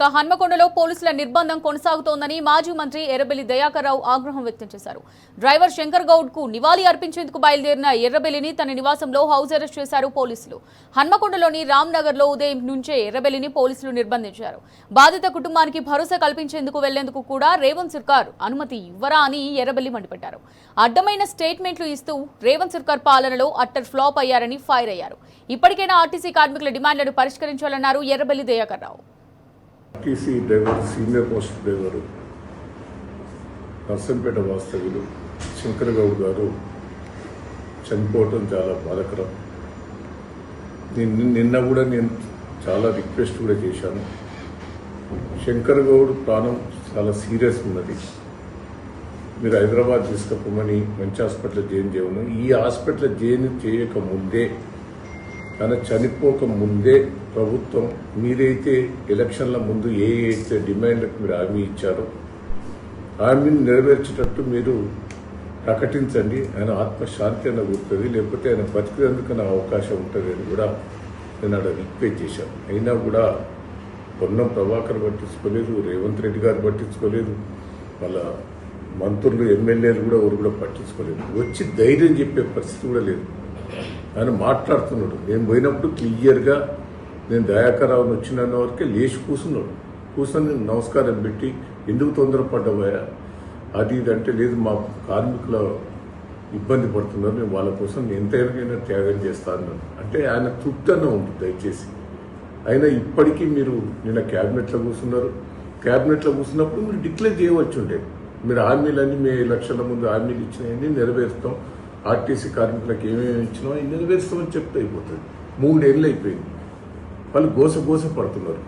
హన్మకొండలో పోలీసుల నిర్బంధం కొనసాగుతోందని మాజీ మంత్రి ఎర్రబెల్లి దయాకర్ రావు ఆగ్రహం వ్యక్తం చేశారు. డ్రైవర్ శంకర్ గౌడ్ కు నివాళి అర్పించేందుకు బయలుదేరిన ఎర్రబెల్లిని తన నివాసంలో హౌస్ అరెస్ట్ చేశారు పోలీసులు. హన్మకొండలోని రామ్నగర్ లో ఉదయం నుంచే ఎర్రబెల్లిని పోలీసులు నిర్బంధించారు. బాధిత కుటుంబానికి భరోసా కల్పించేందుకు వెళ్లేందుకు కూడా రేవంత్ సర్కార్ అనుమతి ఇవ్వరా అని ఎర్రబెల్లి మండిపడ్డారు. అడ్డమైన స్టేట్మెంట్లు ఇస్తూ రేవంత్ సర్కార్ పాలనలో అట్టర్ ఫ్లాప్ అయ్యారని ఫైర్ అయ్యారు. ఇప్పటికైనా ఆర్టీసీ కార్మికుల డిమాండ్లను పరిష్కరించాలన్నారు Errabelli Dayakar Rao. RTC driver senior most driver Narsampet వాస్తవ్యులు శంకర్ గౌడ్ గారు చనిపోవటం చాలా బాధాకరం. నిన్న కూడా నేను చాలా రిక్వెస్ట్ కూడా చేశాను. శంకర్ గౌడ్ ప్రాణం చాలా సీరియస్ ఉన్నది. మీరు హైదరాబాద్ తీసుకుపోమని మంచి హాస్పిటల్ జాయిన్ చేయను. ఈ హాస్పిటల్ జాయిన్ చేయకముందే ఆయన చనిపోక ముందే ప్రభుత్వం మీరైతే ఎలక్షన్ల ముందు అయితే డిమాండ్లకు మీరు హామీ ఇచ్చారో హామీని నెరవేర్చేటట్టు మీరు ప్రకటించండి. ఆయన ఆత్మశాంతి అన్న గుర్తుంది, లేకపోతే ఆయన బతికేందుకు అవకాశం ఉంటుంది అని కూడా నేను అక్కడ రిక్వెస్ట్ చేశాను. అయినా కూడా పొన్నం ప్రభాకర్ పట్టించుకోలేదు, రేవంత్ రెడ్డి గారు పట్టించుకోలేదు, వాళ్ళ మంత్రులు ఎమ్మెల్యేలు కూడా ఎవరు కూడా పట్టించుకోలేదు. వచ్చి ధైర్యం చెప్పే పరిస్థితి కూడా లేదు. ఆయన మాట్లాడుతున్నాడు. నేను పోయినప్పుడు క్లియర్గా నేను దయాకర్ రావుని వచ్చిన వరకే లేచి కూర్చున్నాడు. కూర్చొని నమస్కారం పెట్టి ఎందుకు తొందరపడ్డావా అది ఇది అంటే, లేదు మా కార్మికుల ఇబ్బంది పడుతున్నారు, నేను వాళ్ళ కోసం ఎంతైనా త్యాగం చేస్తాను అంటే ఆయన తృప్తిగా ఉంటుంది. దయచేసి అయినా ఇప్పటికీ మీరు నిన్న క్యాబినెట్లో కూర్చున్నారు. క్యాబినెట్లో కూర్చున్నప్పుడు మీరు డిక్లేర్ చేయవచ్చు ఉండే. మీరు హామీలన్నీ మీ లక్షల ముందు హామీలు ఇచ్చినాయని నెరవేరుస్తాం, ఆర్టీసీ కార్మికులకు ఏమేమి ఇచ్చినా అవి నెరవేరుస్తామని చెప్తే అయిపోతుంది. 3 ఏళ్ళు అయిపోయింది. వాళ్ళు గోస పడుతున్నారు.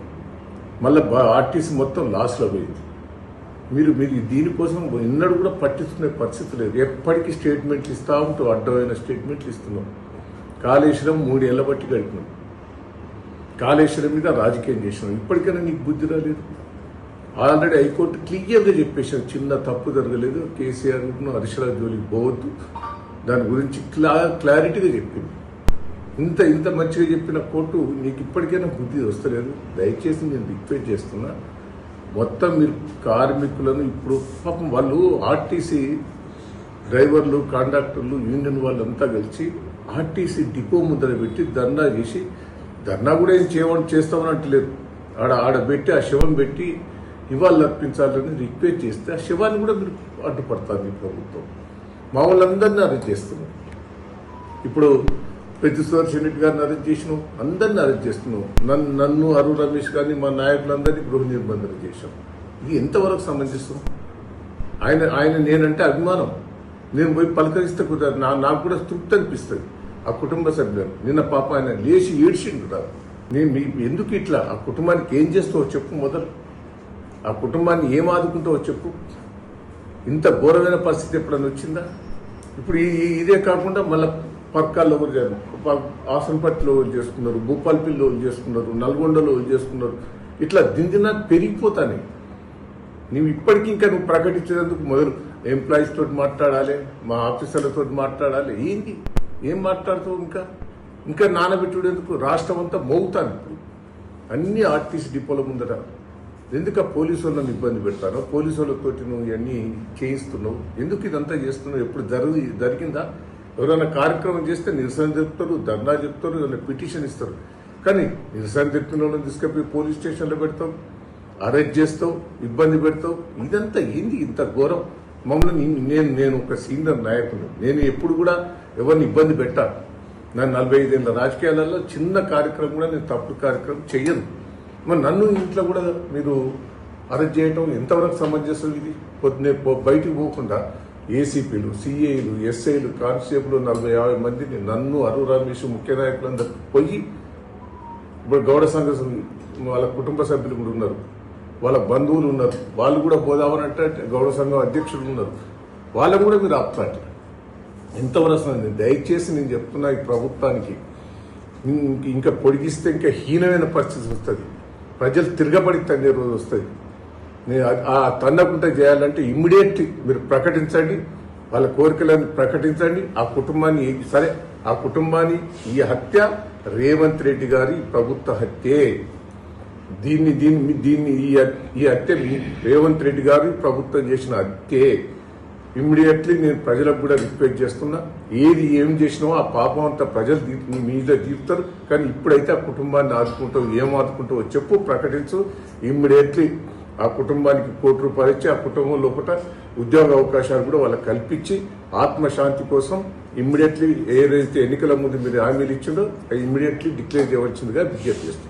మళ్ళీ ఆర్టీసీ మొత్తం లాస్లో పోయింది. మీరు దీనికోసం ఎన్నడూ కూడా పట్టించుకునే పరిస్థితి లేదు. ఎప్పటికీ స్టేట్మెంట్లు ఇస్తూ ఉంటూ అడ్డమైన స్టేట్మెంట్లు ఇస్తున్నాం. కాళేశ్వరం 3 ఏళ్ల బట్టి గడిపినాం. కాళేశ్వరం మీద రాజకీయం చేసినాం. ఇప్పటికైనా నీకు బుద్ధి రాలేదు. ఆల్రెడీ హైకోర్టు క్లియర్గా చెప్పేసారు, చిన్న తప్పు జరగలేదు, కేసీఆర్ను హరీశ్రావు జోలికి పోవద్దు, దాని గురించి క్లారిటీగా చెప్పింది. ఇంత మంచిగా చెప్పిన కోర్టు నీకు ఇప్పటికైనా బుద్ధి వస్తలేదు. దయచేసి నేను రిక్వెస్ట్ చేస్తున్నా, మొత్తం మీరు కార్మికులను ఇప్పుడు పాపం వాళ్ళు ఆర్టీసీ డ్రైవర్లు, కాంట్రాక్టర్లు, యూనియన్ వాళ్ళంతా కలిసి ఆర్టీసీ డిపో ముందర పెట్టి ధర్నా చేసి, ధర్నా కూడా ఏం చేస్తామని అంటలేదు, ఆడబెట్టి ఆ శవం పెట్టి ఇవాళ అర్పించాలని రిక్వెస్ట్ చేస్తే ఆ శవాన్ని కూడా మీరు అడ్డుపడుతుంది ప్రభుత్వం. మా వాళ్ళందరినీ అరెస్ట్ చేస్తున్నాం. ఇప్పుడు పెద్ద సుదర్శన్ రెడ్డి గారిని అరెస్ట్ చేసినాం, అందరినీ అరెస్ట్ చేస్తున్నాం. నన్ను అరుణ్ రమేష్ గారిని మా నాయకులందరినీ గృహ నిర్బంధన చేశాం. ఇది ఎంతవరకు సమంజసం? ఆయన నేనంటే అభిమానం, నేను పోయి పలకరిస్తే కుదరదు. నాకు కూడా తృప్తి అనిపిస్తుంది. ఆ కుటుంబ సభ్యులను నిన్న పాప ఆయన లేచి ఏడ్చిండు రా. నేను ఎందుకు ఇట్లా ఆ కుటుంబానికి ఏం చేస్తావో చెప్పు, మొదలు ఆ కుటుంబాన్ని ఏం ఆదుకుంటావో చెప్పు. ఇంత ఘోరమైన పరిస్థితి ఎప్పుడైనా వచ్చిందా? ఇప్పుడు ఇదే కాకుండా మళ్ళీ పర్కాల్లో ఆసనపట్టిలో చేసుకున్నారు, భూపాల్పిల్లో చేసుకున్నారు, నల్గొండలో చేసుకున్నారు. ఇట్లా దిందినా పెరిగిపోతానే. నువ్వు ఇప్పటికీ ఇంకా నువ్వు ప్రకటించేందుకు మొదలు ఎంప్లాయీస్ తోటి మాట్లాడాలి, మా ఆఫీసర్లతో మాట్లాడాలి. ఏంది ఏం మాట్లాడుతావు? ఇంకా నానబెట్టుడేందుకు? రాష్ట్రం అంతా మోగుతాను. ఇప్పుడు అన్ని ఆర్టీసీ డిపోల ముందర ఎందుకు పోలీసు వాళ్ళని ఇబ్బంది పెడతానో, పోలీసు వాళ్ళతోటి నువ్వు ఇవన్నీ చేయిస్తున్నావు, ఎందుకు ఇదంతా చేస్తున్నావు? ఎప్పుడు జరిగిందా? ఎవరైనా కార్యక్రమం చేస్తే నిరసన చెప్తారు, ధర్నా చెప్తారు, ఏదైనా పిటిషన్ ఇస్తారు. కానీ నిరసన చెప్పిన వాళ్ళని తీసుకెళ్ళి పోలీస్ స్టేషన్లో పెడతావు, అరెస్ట్ చేస్తావు, ఇబ్బంది పెడతావు. ఇదంతా ఏంది ఇంత ఘోరం? మమ్మల్ని నేను ఒక సీనియర్ నాయకుడు, నేను ఎప్పుడు కూడా ఎవరిని ఇబ్బంది పెట్టాను. నా 45 ఏళ్ళ రాజకీయాలలో చిన్న కార్యక్రమం కూడా నేను తప్పుడు కార్యక్రమం చెయ్యను. మరి నన్ను ఇంట్లో కూడా మీరు అరెస్ట్ చేయటం ఎంతవరకు సమంజసం? ఇది పొద్దునే బయటికి పోకుండా ఏసీపీలు, సిఐలు, ఎస్ఐలు, కానిస్టేబుల్ 40-50 మందిని నన్ను, అరుణ్ రమేష్, ముఖ్య నాయకులందరూ పోయి, ఇప్పుడు గౌడ సంఘ వాళ్ళ కుటుంబ సభ్యులు కూడా ఉన్నారు, వాళ్ళ బంధువులు ఉన్నారు, వాళ్ళు కూడా పోదామని అంటే గౌడ సంఘం అధ్యక్షులు ఉన్నారు, వాళ్ళని కూడా మీరు ఆపుతారు. ఎంతవరకు? దయచేసి నేను చెప్తున్నా, ఈ ప్రభుత్వానికి ఇంకా పొడిగిస్తే ఇంకా హీనమైన పరిస్థితి వస్తుంది. ప్రజలు తిరగబడి తన్నే రోజు వస్తుంది. ఆ తన్నకుండా చేయాలంటే ఇమ్మీడియట్లీ మీరు ప్రకటించండి, వాళ్ళ కోరికలను ప్రకటించండి. ఆ కుటుంబాన్ని సరే, ఆ కుటుంబాన్ని ఈ హత్య రేవంత్ రెడ్డి గారి ప్రభుత్వ హత్యే. దీన్ని ఈ హత్య రేవంత్ రెడ్డి గారు ప్రభుత్వం చేసిన హత్యే. ఇమ్మీడియట్లీ నేను ప్రజలకు కూడా రిక్వెస్ట్ చేస్తున్నా, ఏం చేసినావో ఆ పాపం అంతా ప్రజలు మీ మీద తీరుతారు. కానీ ఇప్పుడైతే ఆ కుటుంబాన్ని ఆదుకుంటావు, ఏం ఆదుకుంటావో చెప్పు, ప్రకటించు. ఇమ్మీడియట్లీ ఆ కుటుంబానికి ₹1,00,00,000 ఇచ్చి ఆ కుటుంబం లోపల ఉద్యోగ అవకాశాలు కూడా వాళ్ళకి కల్పించి ఆత్మశాంతి కోసం ఇమ్మీడియట్లీ ఏదైతే ఎన్నికల ముందు మీరు హామీలు ఇచ్చిండో ఇమ్మీడియట్లీ డిక్లేర్ చేయవలసిందిగా విజ్ఞప్తి చేస్తున్నాను.